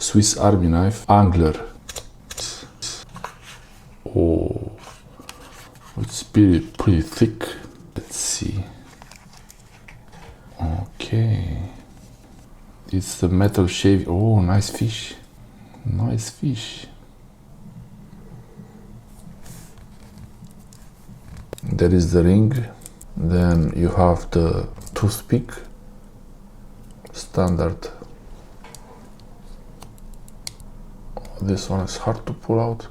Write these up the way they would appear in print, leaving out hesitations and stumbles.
Swiss Army knife, Angler. Oh, it's pretty thick. Let's see. Okay, it's the metal shave. Oh, nice fish. Nice fish. There is the ring. Then you have the toothpick. Standard. This one is hard to pull out.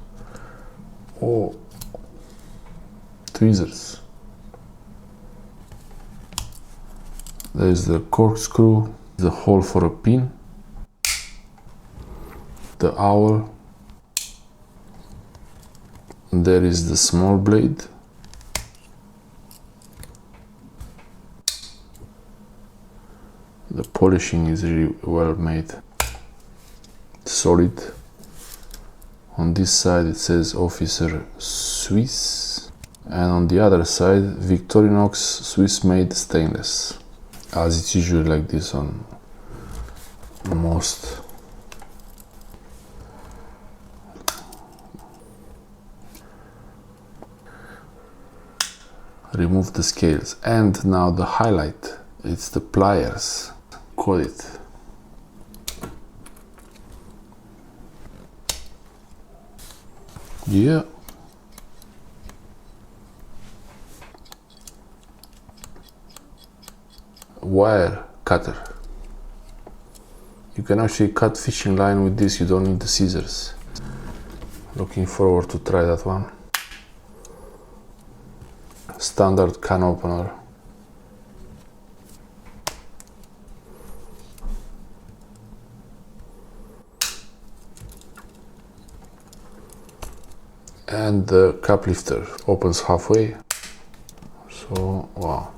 Oh, tweezers. There is the corkscrew, the hole for a pin, the owl. There is the small blade. The polishing is really well made. Solid. On this side it says Officer Swiss, and on the other side Victorinox Swiss made stainless, as it's usually like this on most. Remove the scales, and now the highlight, it's the pliers. Call it. Yeah. Wire cutter. You can actually cut fishing line with this, you don't need the scissors. Looking forward to try that one. Standard can opener. And the cup lifter opens halfway. So, wow.